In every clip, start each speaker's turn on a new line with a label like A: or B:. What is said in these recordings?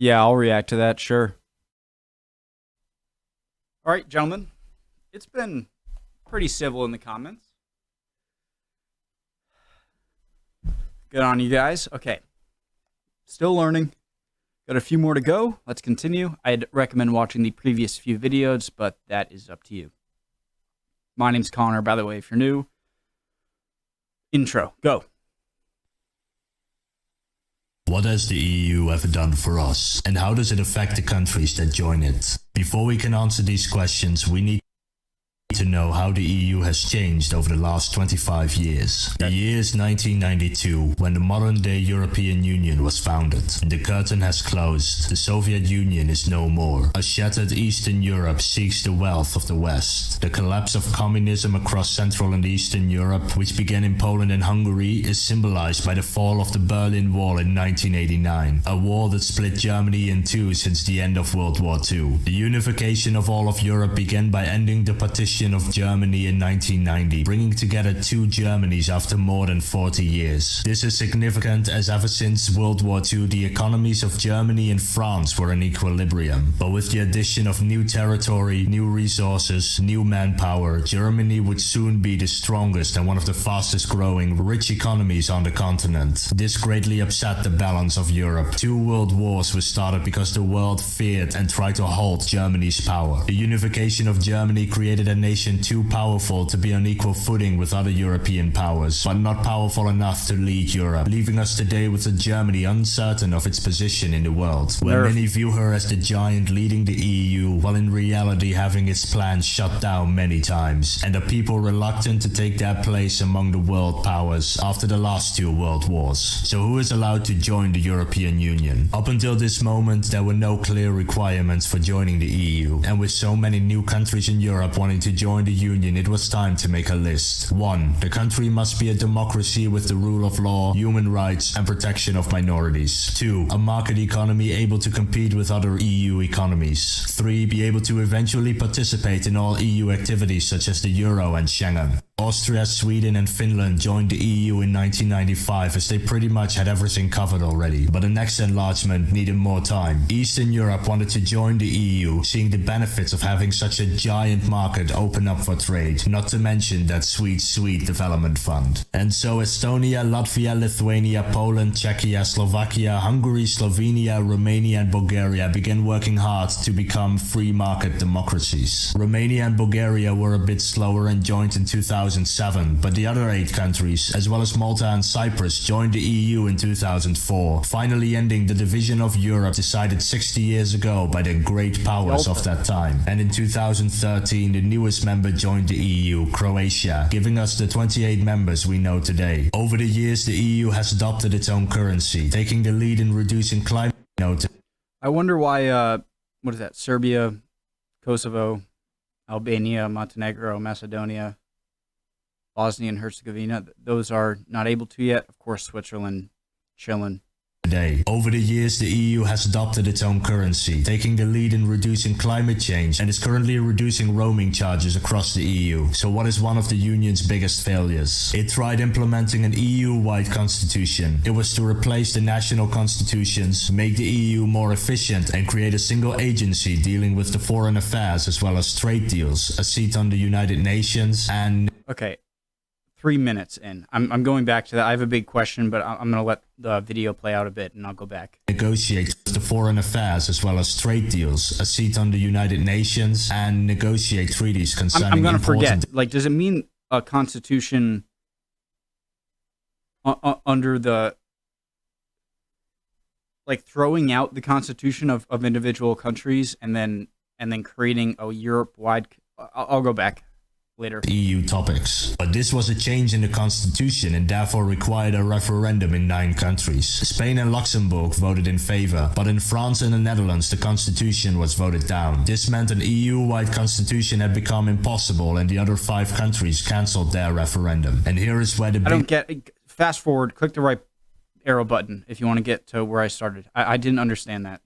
A: Yeah, I'll react to that, sure. All right, gentlemen. It's been pretty civil in the comments. Good on you guys. Okay. Still learning. Got a few more to go. Let's continue. I'd recommend watching the previous few videos, but that is up to you. My name's Connor, by the way, if you're new. Intro, go.
B: What has the EU ever done for us, and how does it affect the countries that join it? Before we can answer these questions, we need to know how the EU has changed over the last 25 years. The year is 1992, when the modern-day European Union was founded. The curtain has closed. The Soviet Union is no more. A shattered Eastern Europe seeks the wealth of the West. The collapse of communism across Central and Eastern Europe, which began in Poland and Hungary, is symbolized by the fall of the Berlin Wall in 1989, a wall that split Germany in two since the end of World War II. The unification of all of Europe began by ending the partition of Germany in 1990, bringing together two Germanys after more than 40 years. This is significant as ever since World War II, the economies of Germany and France were in equilibrium. But with the addition of new territory, new resources, new manpower, Germany would soon be the strongest and one of the fastest growing, rich economies on the continent. This greatly upset the balance of Europe. Two world wars were started because the world feared and tried to halt Germany's power. The unification of Germany created a nation too powerful to be on equal footing with other European powers, but not powerful enough to lead Europe, leaving us today with a Germany uncertain of its position in the world, where many view her as the giant leading the EU, while in reality having its plans shut down many times, and the people reluctant to take their place among the world powers after the last two world wars. So who is allowed to join the European Union? Up until this moment, there were no clear requirements for joining the EU, and with so many new countries in Europe wanting to join the Union, it was time to make a list. 1. The country must be a democracy with the rule of law, human rights, and protection of minorities. 2. A market economy able to compete with other EU economies. 3. Be able to eventually participate in all EU activities such as the Euro and Schengen. Austria, Sweden, and Finland joined the EU in 1995 as they pretty much had everything covered already, but the next enlargement needed more time. Eastern Europe wanted to join the EU, seeing the benefits of having such a giant market open up for trade, not to mention that sweet development fund. And so Estonia, Latvia, Lithuania, Poland, Czechia, Slovakia, Hungary, Slovenia, Romania, and Bulgaria began working hard to become free market democracies. Romania and Bulgaria were a bit slower and joined in 2007, but the other 8 countries, as well as Malta and Cyprus, joined the EU in 2004, finally ending the division of Europe decided 60 years ago by the great powers of that time. And in 2013, the newest member joined the EU, Croatia, giving us the 28 members we know today. Over the years, the EU has adopted its own currency, taking the lead in reducing climate change.
A: I wonder why, what is that, Serbia, Kosovo, Albania, Montenegro, Macedonia, Bosnia and Herzegovina, those are not able to yet. Of course, Switzerland, chilling.
B: Today. Over the years, the EU has adopted its own currency, taking the lead in reducing climate change, and is currently reducing roaming charges across the EU. So what is one of the Union's biggest failures? It tried implementing an EU-wide constitution. It was to replace the national constitutions, make the EU more efficient, and create a single agency dealing with the foreign affairs as well as trade deals, a seat on the United Nations, and...
A: Okay. 3 minutes in. I'm going back to that. I have a big question, but I'm going to let the video play out a bit, and I'll go back.
B: Negotiate the foreign affairs as well as trade deals, a seat on the United Nations, and negotiate treaties concerning
A: I'm going to
B: important...
A: forget. Like, does it mean a constitution under the... Like, throwing out the constitution of individual countries and then creating a Europe-wide... I'll go back later.
B: EU topics. But this was a change in the constitution and therefore required a referendum in 9 countries. Spain and Luxembourg voted in favor, but in France and the Netherlands the constitution was voted down. This meant an EU-wide constitution had become impossible and the other 5 countries cancelled their referendum. And here is where the...
A: I don't get... Fast forward, click the right arrow button if you want to get to where I started. I didn't understand that.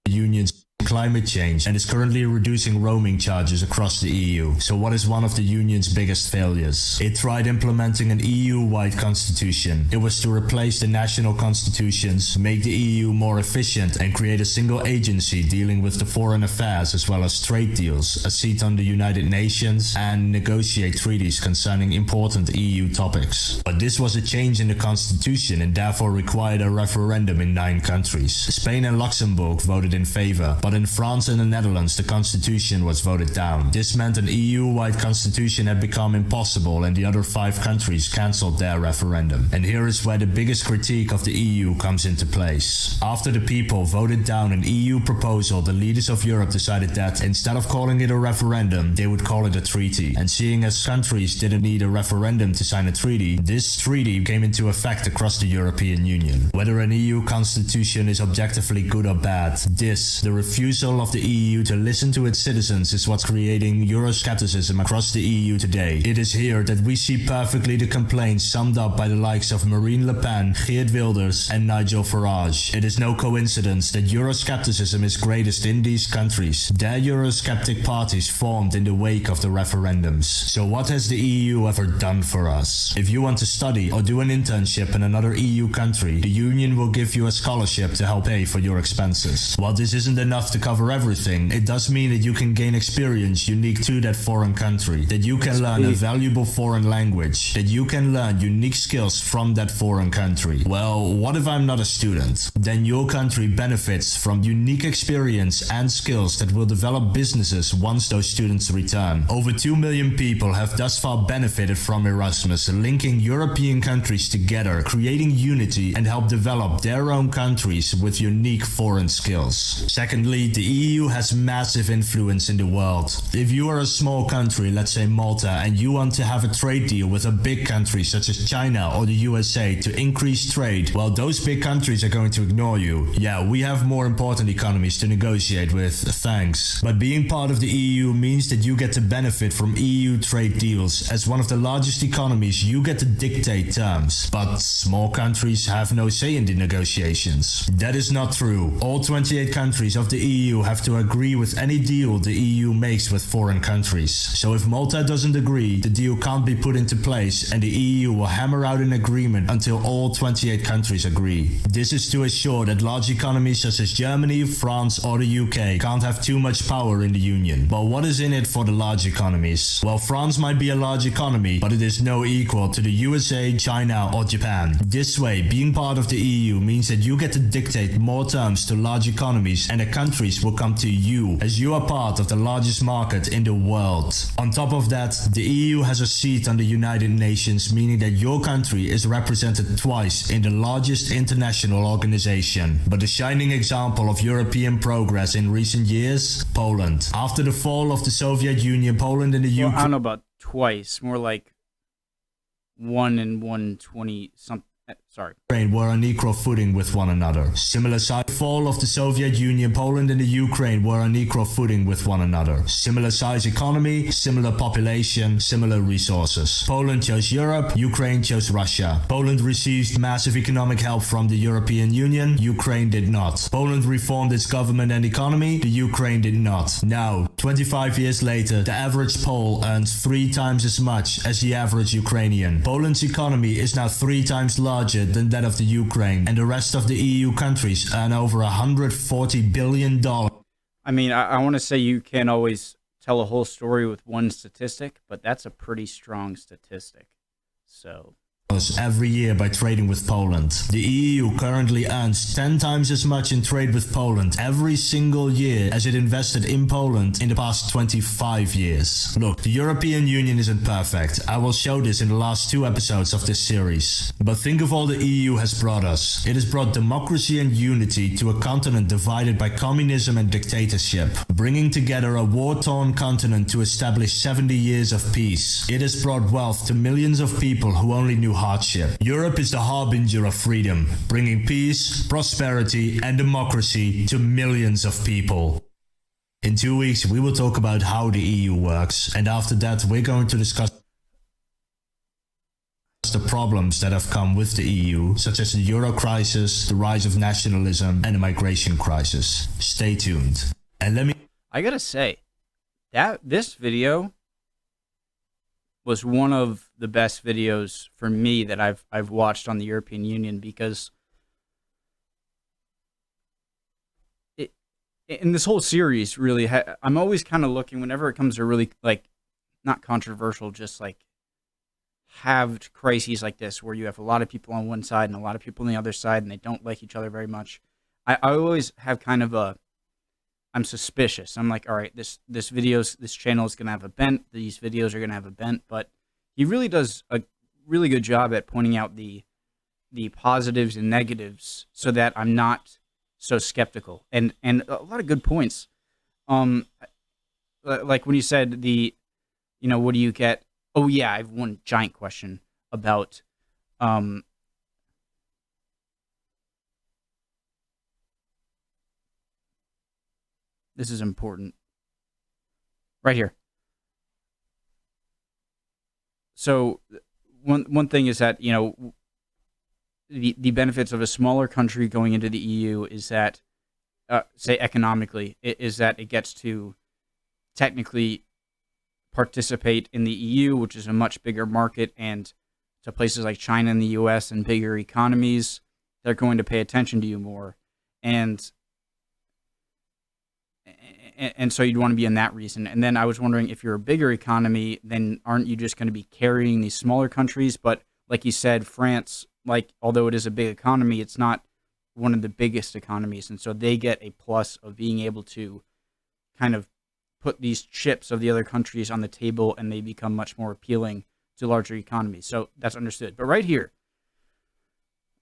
B: Union's climate change and is currently reducing roaming charges across the EU. So what is one of the Union's biggest failures? It tried implementing an EU-wide constitution. It was to replace the national constitutions, make the EU more efficient and create a single agency dealing with the foreign affairs as well as trade deals, a seat on the United Nations, and negotiate treaties concerning important EU topics. But this was a change in the constitution and therefore required a referendum in 9 countries. Spain and Luxembourg voted in favor, but in France and the Netherlands the constitution was voted down. This meant an EU-wide constitution had become impossible and the other 5 countries cancelled their referendum. And here is where the biggest critique of the EU comes into place. After the people voted down an EU proposal, the leaders of Europe decided that instead of calling it a referendum, they would call it a treaty. And seeing as countries didn't need a referendum to sign a treaty, this treaty came into effect across the European Union. Whether an EU constitution is objectively good or bad, the refusal of the EU to listen to its citizens is what's creating Euroscepticism across the EU today. It is here that we see perfectly the complaints summed up by the likes of Marine Le Pen, Geert Wilders and Nigel Farage. It is no coincidence that Euroscepticism is greatest in these countries. Their Eurosceptic parties formed in the wake of the referendums. So what has the EU ever done for us? If you want to study or do an internship in another EU country, the Union will give you a scholarship to help pay for your expenses. While this isn't enough to cover everything, it does mean that you can gain experience unique to that foreign country, that you can learn a valuable foreign language, that you can learn unique skills from that foreign country. Well, what if I'm not a student? Then your country benefits from unique experience and skills that will develop businesses once those students return. Over 2 million people have thus far benefited from Erasmus, linking European countries together, creating unity and help develop their own countries with unique foreign skills. Secondly, the EU has massive influence in the world. If you are a small country, let's say Malta, and you want to have a trade deal with a big country such as China or the USA to increase trade, well, those big countries are going to ignore you. Yeah, we have more important economies to negotiate with, thanks. But being part of the EU means that you get to benefit from EU trade deals. As one of the largest economies, you get to dictate terms. But small countries have no say in the negotiations. That is not true. All 28 countries of the EU have to agree with any deal the EU makes with foreign countries. So if Malta doesn't agree, the deal can't be put into place and the EU will hammer out an agreement until all 28 countries agree. This is to assure that large economies such as Germany, France or the UK can't have too much power in the Union. But what is in it for the large economies? Well, France might be a large economy, but it is no equal to the USA, China or Japan. This way, being part of the EU means that you get to dictate more terms to large economies and the countries will come to you as you are part of the largest market in the world. On top of that, the EU has a seat on the United Nations, meaning that your country is represented twice in the largest international organization. But the shining example of European progress in recent years, Poland. After the fall of the Soviet Union, Poland and the
A: Well,
B: UK...
A: I don't know about twice, more like 1 in 120 something. Sorry.
B: Ukraine were on equal footing with one another. Similar size fall of the Soviet Union, Poland and the Ukraine were on equal footing with one another. Similar size economy, similar population, similar resources. Poland chose Europe, Ukraine chose Russia. Poland received massive economic help from the European Union, Ukraine did not. Poland reformed its government and economy, the Ukraine did not. Now, 25 years later, the average Pole earns 3 times as much as the average Ukrainian. Poland's economy is now 3 times larger than that of the Ukraine, and the rest of the EU countries earn over $140 billion.
A: I mean, I want to say you can't always tell a whole story with one statistic, but that's a pretty strong statistic. So
B: every year by trading with Poland. The EU currently earns 10 times as much in trade with Poland every single year as it invested in Poland in the past 25 years. Look, the European Union isn't perfect. I will show this in the last 2 episodes of this series. But think of all the EU has brought us. It has brought democracy and unity to a continent divided by communism and dictatorship, bringing together a war-torn continent to establish 70 years of peace. It has brought wealth to millions of people who only knew hardship. Europe is the harbinger of freedom, bringing peace, prosperity, and democracy to millions of people. In 2 weeks, we will talk about how the EU works, and after that, we're going to discuss the problems that have come with the EU, such as the Euro crisis, the rise of nationalism, and the migration crisis. Stay tuned. And let me
A: I gotta say that this video was one of the best videos for me that I've watched on the European Union, because it, in this whole series, really, I'm always kind of looking whenever it comes to really, like, not controversial, just like halved crises like this, where you have a lot of people on one side and a lot of people on the other side, and they don't like each other very much. I always have kind of I'm suspicious. I'm like, all right, this channel is gonna have a bent. These videos are gonna have a bent, but he really does a really good job at pointing out the positives and negatives, so that I'm not so skeptical. And a lot of good points. Like when you said what do you get? Oh yeah, I have one giant question about this is important. Right here. So one thing is that, the benefits of a smaller country going into the EU is that, say economically, is that it gets to technically participate in the EU, which is a much bigger market, and to places like China and the US and bigger economies, they're going to pay attention to you more. And so you'd want to be in that reason. And then I was wondering, if you're a bigger economy, then aren't you just going to be carrying these smaller countries? But like you said, France, like, although it is a big economy, it's not one of the biggest economies. And so they get a plus of being able to kind of put these chips of the other countries on the table, and they become much more appealing to larger economies. So that's understood. But right here,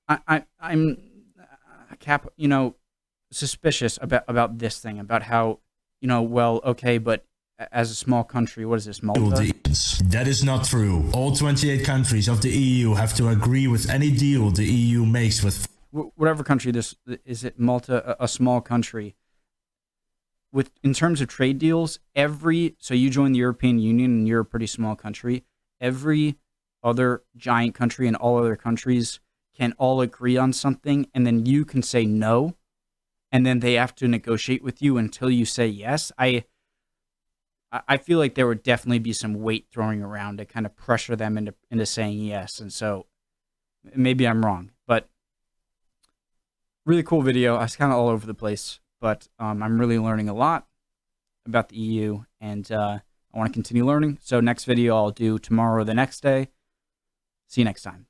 A: I'm suspicious about this thing, about how, well, okay, but as a small country, what is this, Malta?
B: That is not true. All 28 countries of the EU have to agree with any deal the EU makes with
A: whatever country this is. It Malta, a small country? In terms of trade deals, so you join the European Union and you're a pretty small country. Every other giant country and all other countries can all agree on something, and then you can say no, and then they have to negotiate with you until you say yes. I feel like there would definitely be some weight throwing around to kind of pressure them into saying yes. And so maybe I'm wrong, but really cool video. I was kind of all over the place, but I'm really learning a lot about the EU, and I want to continue learning. So next video I'll do tomorrow or the next day. See you next time.